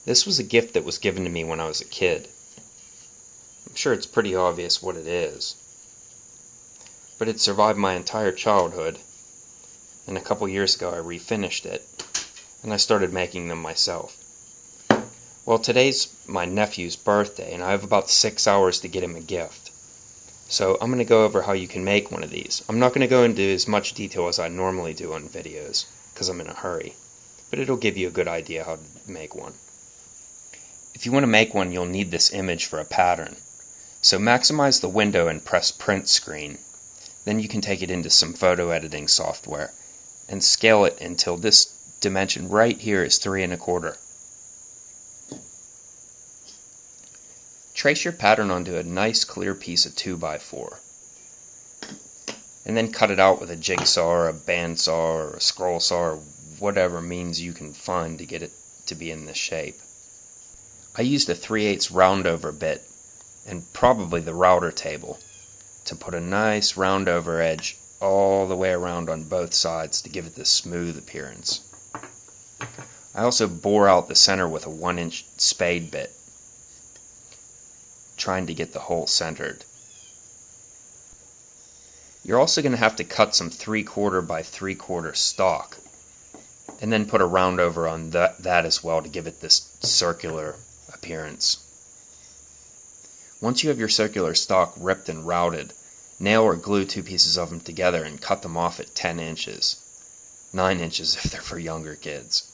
This was a gift that was given to me when I was a kid. I'm sure it's pretty obvious what it is. But it survived my entire childhood, and a couple years ago I refinished it, and I started making them myself. Well, today's my nephew's birthday, and I have about 6 hours to get him a gift. So I'm going to go over how you can make one of these. I'm not going to go into as much detail as I normally do on videos, because I'm in a hurry, but it'll give you a good idea how to make one. If you want to make one, you'll need this image for a pattern. So maximize the window and press print screen. Then you can take it into some photo editing software and scale it until this dimension right here is 3 1/4. Trace your pattern onto a nice clear piece of 2x4 and then cut it out with a jigsaw or a bandsaw or a scroll saw or whatever means you can find to get it to be in this shape. I used a 3/8 roundover bit and probably the router table to put a nice roundover edge all the way around on both sides to give it this smooth appearance. I also bore out the center with a 1-inch spade bit, trying to get the hole centered. You're also going to have to cut some 3/4 by 3/4 stock and then put a roundover on that as well to give it this circular appearance. Once you have your circular stock ripped and routed, nail or glue 2 pieces of them together and cut them off at 10 inches. 9 inches if they're for younger kids.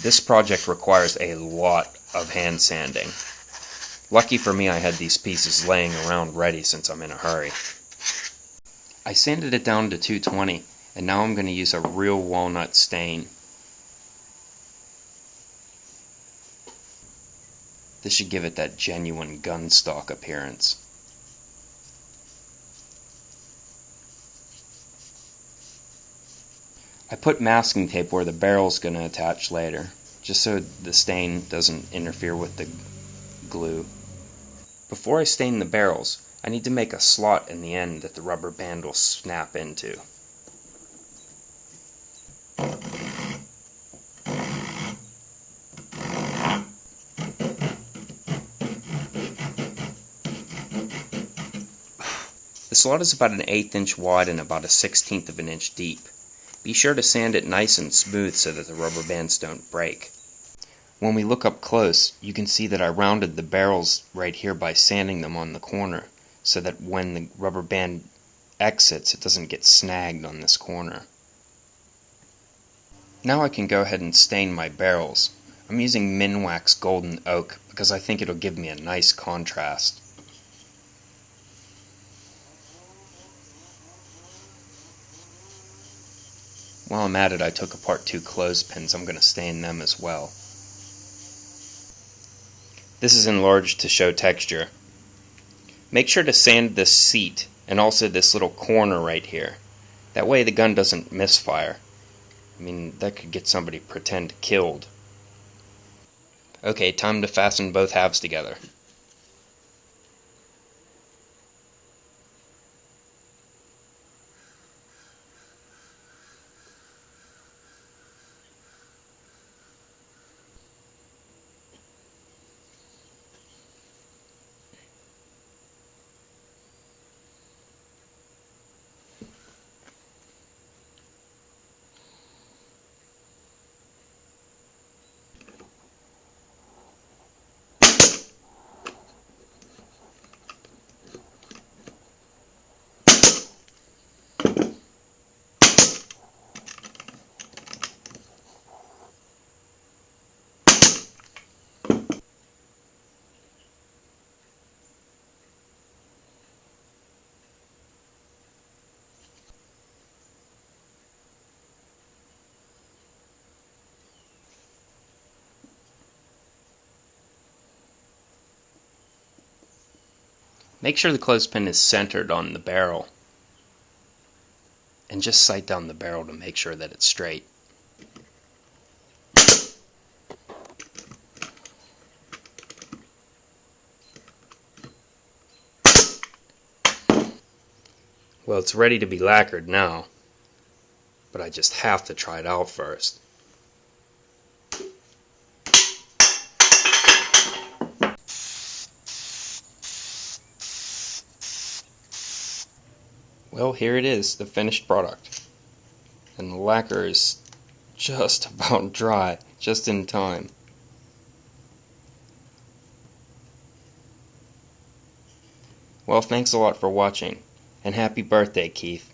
This project requires a lot of hand sanding. Lucky for me, I had these pieces laying around ready since I'm in a hurry. I sanded it down to 220, and now I'm going to use a real walnut stain. This should give it that genuine gun stock appearance. I put masking tape where the barrel's going to attach later, just so the stain doesn't interfere with the glue. Before I stain the barrels, I need to make a slot in the end that the rubber band will snap into. The slot is about an 1/8 inch wide and about a 1/16 of an inch deep. Be sure to sand it nice and smooth so that the rubber bands don't break. When we look up close, you can see that I rounded the barrels right here by sanding them on the corner, so that when the rubber band exits, it doesn't get snagged on this corner. Now I can go ahead and stain my barrels. I'm using Minwax Golden Oak because I think it'll give me a nice contrast. While I'm at it, I took apart 2 clothespins. I'm going to stain them as well. This is enlarged to show texture. Make sure to sand this seat and also this little corner right here. That way the gun doesn't misfire. I mean, that could get somebody pretend killed. Okay, time to fasten both halves together. Make sure the clothespin is centered on the barrel, and just sight down the barrel to make sure that it's straight. Well, it's ready to be lacquered now, but I just have to try it out first. Well, here it is, the finished product. And the lacquer is just about dry, just in time. Well, thanks a lot for watching, and happy birthday, Keith.